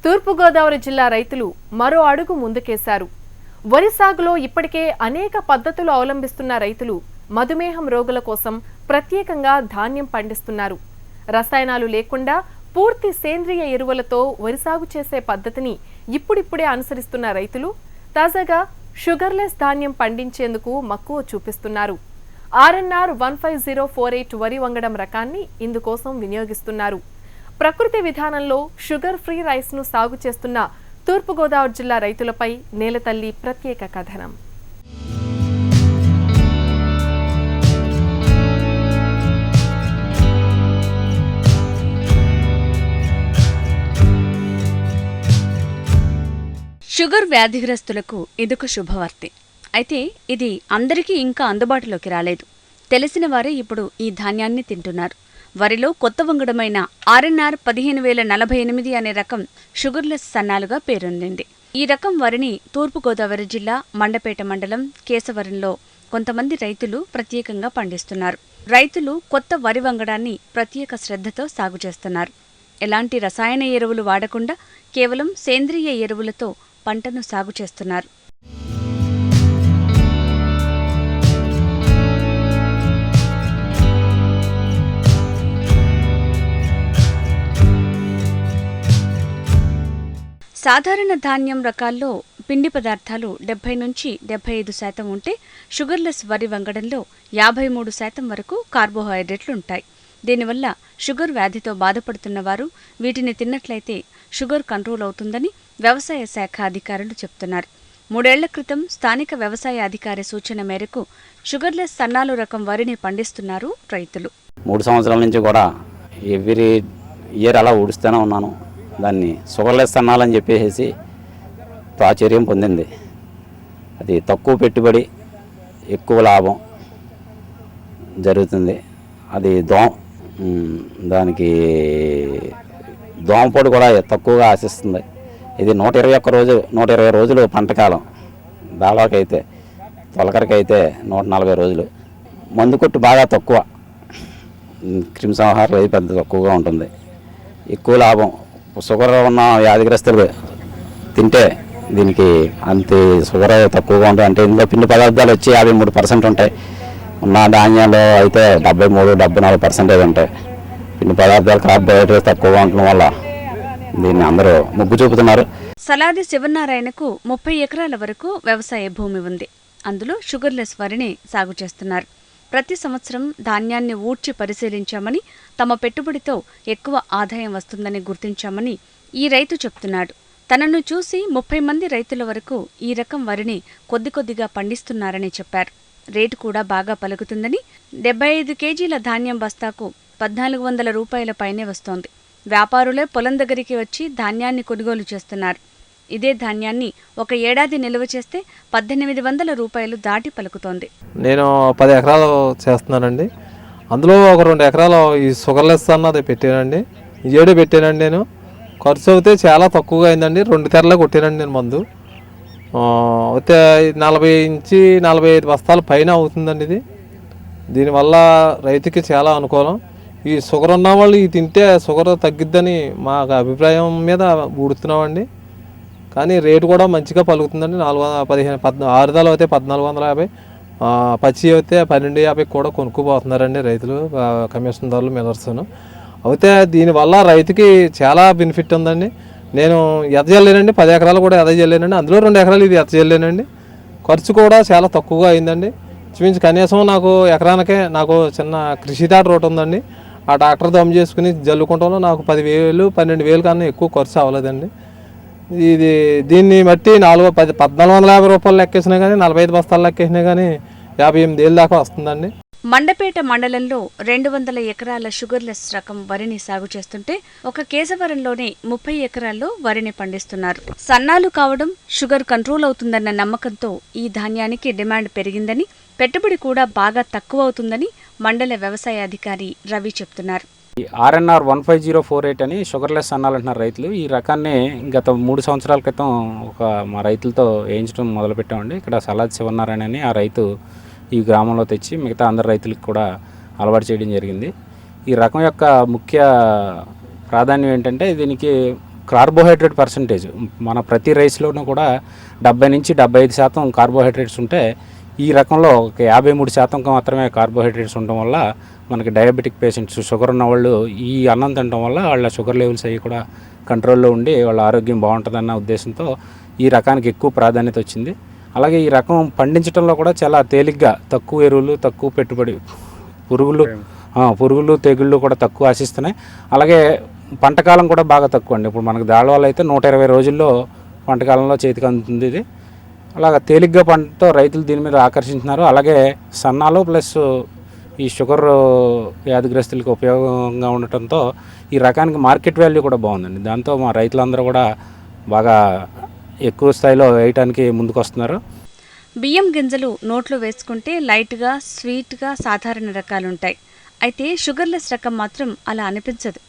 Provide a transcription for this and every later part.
తూర్పుగోదావరి జిల్లా రైతులు మరో అడుగు ముందుకేశారు. వరి సాగులో ఇప్పటికే అనేక పద్ధతులు అవలంబిస్తున్న రైతులు మధుమేహం రోగుల కోసం ప్రత్యేకంగా ధాన్యం పండిస్తున్నారు. రసాయనాలు లేకుండా పూర్తి సేంద్రియ ఎరువులతో వరి సాగు చేసే పద్ధతిని ఇప్పుడిప్పుడే అనుసరిస్తున్న రైతులు తాజాగా షుగర్లెస్ ధాన్యం పండించేందుకు మక్కువ చూపిస్తున్నారు. RNR 15048 వరి వంగడం రకాన్ని ఇందుకోసం వినియోగిస్తున్నారు. ప్రకృతి విధానంలో షుగర్ ఫ్రీ రైస్ ను సాగు చేస్తున్న తూర్పుగోదావరి జిల్లా రైతులపై నేలతల్లి ప్రత్యేక కథనం. షుగర్ వ్యాధిగ్రస్తులకు ఇదొక శుభవార్తే. అయితే ఇది అందరికీ ఇంకా అందుబాటులోకి రాలేదు. తెలిసిన వారే ఇప్పుడు ఈ ధాన్యాన్ని తింటున్నారు. వరిలో కొత్త వంగడమైన RNR 15048 అనే రకం షుగర్లెస్ సన్నాలుగా పేరొందింది. ఈ రకం వరిని తూర్పుగోదావరి జిల్లా మండపేట మండలం కేశవరంలో కొంతమంది రైతులు ప్రత్యేకంగా పండిస్తున్నారు. రైతులు కొత్త వరి వంగడాన్ని ప్రత్యేక శ్రద్ధతో సాగు చేస్తున్నారు. ఎలాంటి రసాయన ఎరువులు వాడకుండా కేవలం సేంద్రియ ఎరువులతో పంటను సాగు చేస్తున్నారు. సాధారణ ధాన్యం రకాల్లో పిండి పదార్థాలు 70 నుంచి 75% ఉంటే షుగర్లెస్ వరి వంగడంలో 53% వరకు కార్బోహైడ్రేట్లు ఉంటాయి. దీనివల్ల షుగర్ వ్యాధితో బాధపడుతున్న వారు వీటిని తిన్నట్లయితే షుగర్ కంట్రోల్ అవుతుందని వ్యవసాయ శాఖ అధికారులు చెప్తున్నారు. 3 ఏళ్ల క్రితం స్థానిక వ్యవసాయ అధికారి సూచన మేరకు షుగర్లెస్ సన్నాలు రకం వరిని పండిస్తున్నారు రైతులు. 3 సంవత్సరాల నుంచి కూడా ఎవ్రీ ఇయర్ అలా ఊడుస్తూనే ఉన్నాను. దాన్ని షుగర్లెస్ సన్నాలని చెప్పేసి ప్రాచుర్యం పొందింది. అది తక్కువ పెట్టుబడి ఎక్కువ లాభం జరుగుతుంది. అది దానికి దోమపోటు కూడా తక్కువగా ఆశిస్తుంది. ఇది 120 రోజులు పంటకాలం. దాదాకైతే తొలకరికైతే 140 రోజులు. మందు కొట్టు బాగా తక్కువ, క్రిమిసంహారం అది పెద్ద తక్కువగా ఉంటుంది. ఎక్కువ లాభం. షుగర్ ఉన్న వ్యాధిగ్రస్తులు తింటే దీనికి అంతే షుగర్ తక్కువగా ఉంటుంది. అంటే ఇందులో పిండి పదార్థాలు వచ్చి 53% ఉంటాయి. ఉన్న ధాన్యాలు అయితే 73-74% ఉంటాయి. పిండి పదార్థాలు కార్బోహైడ్రేట్స్ తక్కువగా ఉండడం వల్ల దీన్ని అందరూ మొగ్గు చూపుతున్నారు. సలాది శివనారాయణకు 30 ఎకరాల వరకు వ్యవసాయ భూమి ఉంది. అందులో షుగర్లెస్ వరిని సాగు చేస్తున్నారు. ప్రతి సంవత్సరం ధాన్యాన్ని ఊడ్చి పరిశీలించామని, తమ పెట్టుబడితో ఎక్కువ ఆదాయం వస్తుందని గుర్తించామని ఈ రైతు చెప్తున్నాడు. తనను చూసి 30 మంది రైతుల వరకు ఈ రకం వరిని కొద్దిగా పండిస్తున్నారని చెప్పారు. రేటు కూడా బాగా పలుకుతుందని, 75 కేజీల ధాన్యం బస్తాకు 1400 రూపాయల పైనే వస్తోంది. వ్యాపారులే పొలం దగ్గరికి వచ్చి ధాన్యాన్ని కొనుగోలు చేస్తున్నారు. ఇదే ధాన్యాన్ని ఒక ఏడాది నిల్వ చేస్తే 1800 రూపాయలు దాటి పలుకుతోంది. నేను 10 ఎకరాలు చేస్తున్నానండి. అందులో ఒక 2 ఎకరాలు ఈ షుగర్లెస్ అన్నది పెట్టానండి. ఈ ఏడు పెట్టానండి. నేను ఖర్చు అయితే చాలా తక్కువగా అయిందండి. 2 తెరలే కొట్టానండి నేను మందు. అయితే 40 నుంచి 45 బస్తాల పైన అవుతుందండి ఇది. దీనివల్ల రైతుకి చాలా అనుకూలం. ఈ షుగర్ ఉన్న వాళ్ళు ఇది తింటే షుగర్ తగ్గిద్దని మా అభిప్రాయం మీద ఊడుతున్నామండి. కానీ రేటు కూడా మంచిగా పలుకుతుందండి. 415 ఆరుదలు అయితే 1450, పచ్చి అయితే 1250 కూడా కొనుక్కుపోతున్నారండి రైతులు, కమిషన్దారులు, మిల్లర్స్ను. అయితే దీనివల్ల రైతుకి చాలా బెనిఫిట్ ఉందండి. నేను ఎదజల్లేనండి, 10 ఎకరాలు కూడా ఎదజల్లేనండి. అందులో 2 ఎకరాలు ఇది ఎదజల్లేనండి. ఖర్చు కూడా చాలా తక్కువగా అయిందండి. చూపించి కనీసం నాకు ఎకరానికే నాకు చిన్న కృషి రోడ్ ఉందండి. ఆ ట్రాక్టర్ దమ్ చేసుకుని జల్లుకుంటాలో నాకు 10,000 12,000 కన్నా ఎక్కువ ఖర్చు అవ్వలేదండి. దీన్ని బట్టి 1450 రూపాయలు లెక్కేసినా కానీ, 45 బస్తాలు లెక్కేసినా కానీ 58 దాకా వస్తుందండి. మండపేట మండలంలో 200 ఎకరాల షుగర్లెస్ రకం వరిని సాగు చేస్తుంటే ఒక కేశవరంలోనే 30 ఎకరాల్లో వరిని పండిస్తున్నారు. సన్నాలు కావడం, షుగర్ కంట్రోల్ అవుతుందన్న నమ్మకంతో ఈ ధాన్యానికి డిమాండ్ పెరిగిందని, పెట్టుబడి కూడా బాగా తక్కువ అవుతుందని మండల వ్యవసాయ అధికారి రవి చెప్తున్నారు. RNR 15048 అని షుగర్లెస్ అన్నాలంటున్నారు రైతులు. ఈ రకాన్ని గత 3 సంవత్సరాల క్రితం మా రైతులతో వేయించడం మొదలుపెట్టామండి. ఇక్కడ సలాది శివనారాయణ అని ఆ రైతు ఈ గ్రామంలో తెచ్చి మిగతా అందరు రైతులకు కూడా అలవాటు చేయడం జరిగింది. ఈ రకం యొక్క ముఖ్య ప్రాధాన్యం ఏంటంటే దీనికి కార్బోహైడ్రేట్ పర్సంటేజ్ మన ప్రతి రైస్లోనూ కూడా 70 నుంచి 75% కార్బోహైడ్రేట్స్ ఉంటే ఈ రకంలో ఒక 53% మాత్రమే కార్బోహైడ్రేట్స్ ఉండడం వల్ల మనకి డయాబెటిక్ పేషెంట్స్, షుగర్ ఉన్న వాళ్ళు ఈ అన్నం తినడం వల్ల వాళ్ళ షుగర్ లెవెల్స్ అవి కూడా కంట్రోల్లో ఉండి వాళ్ళ ఆరోగ్యం బాగుంటుందన్న ఉద్దేశంతో ఈ రకానికి ఎక్కువ ప్రాధాన్యత వచ్చింది. అలాగే ఈ రకం పండించడంలో కూడా చాలా తేలిగ్గా, తక్కువ ఎరువులు, తక్కువ పెట్టుబడి, పురుగులు తెగుళ్ళు కూడా తక్కువ ఆశిస్తున్నాయి. అలాగే పంటకాలం కూడా బాగా తక్కువ అండి. ఇప్పుడు మనకు దాళవాళ్ళు అయితే 120 రోజుల్లో పంటకాలంలో చేతికి అందుతుంది ఇది. అలాగ తేలిగ్గా పంటతో రైతులు దీని మీద ఆకర్షించున్నారు. అలాగే సన్నాలు ప్లస్ ఈ షుగర్ వ్యాధిగ్రస్తులకు ఉపయోగంగా ఉండటంతో ఈ రకానికి మార్కెట్ వాల్యూ కూడా బాగుందండి. దాంతో మా రైతులందరూ కూడా బాగా ఎక్కువ స్థాయిలో వేయటానికి ముందుకు వస్తున్నారు. బియ్యం గింజలు నోట్లో వేసుకుంటే లైట్గా, స్వీట్గా సాధారణ రకాలుంటాయి. అయితే షుగర్లెస్ రకం మాత్రం అలా అనిపించదు.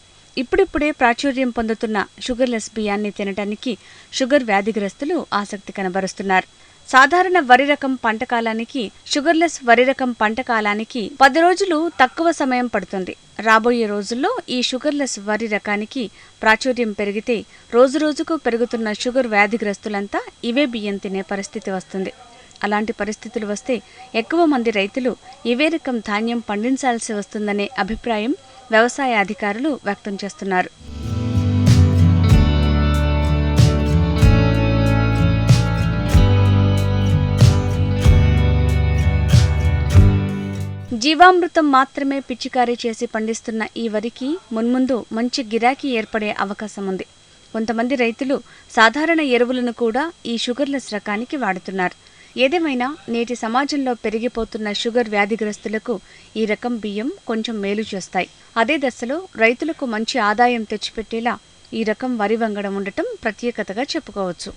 ఇప్పుడిప్పుడే ప్రాచుర్యం పొందుతున్న షుగర్లెస్ బియ్యాన్ని తినడానికి షుగర్ వ్యాధిగ్రస్తులు ఆసక్తి కనబరుస్తున్నారు. సాధారణ వరి రకం పంటకాలానికి, షుగర్లెస్ వరి రకం పంటకాలానికి 10 రోజులు తక్కువ సమయం పడుతుంది. రాబోయే రోజుల్లో ఈ షుగర్లెస్ వరి రకానికి ప్రాచుర్యం పెరిగితే రోజురోజుకు పెరుగుతున్న షుగర్ వ్యాధిగ్రస్తులంతా ఇవే బియ్యం తినే పరిస్థితి వస్తుంది. అలాంటి పరిస్థితులు వస్తే ఎక్కువ మంది రైతులు ఇవే రకం ధాన్యం పండించాల్సి వస్తుందనే అభిప్రాయం వ్యవసాయ అధికారులు వ్యక్తం చేస్తున్నారు. జీవామృతం మాత్రమే పిచికారీ చేసి పండిస్తున్న ఈ వరికి మున్ముందు మంచి గిరాకీ ఏర్పడే అవకాశం ఉంది. కొంతమంది రైతులు సాధారణ ఎరువులను కూడా ఈ షుగర్లెస్ రకానికి వాడుతున్నారు. ఏదేమైనా నేటి సమాజంలో పెరిగిపోతున్న షుగర్ వ్యాధిగ్రస్తులకు ఈ రకం బియ్యం కొంచెం మేలు చేస్తాయి. అదే దశలో రైతులకు మంచి ఆదాయం తెచ్చిపెట్టేలా ఈ రకం వరి వంగడం ఉండటం ప్రత్యేకతగా చెప్పుకోవచ్చు.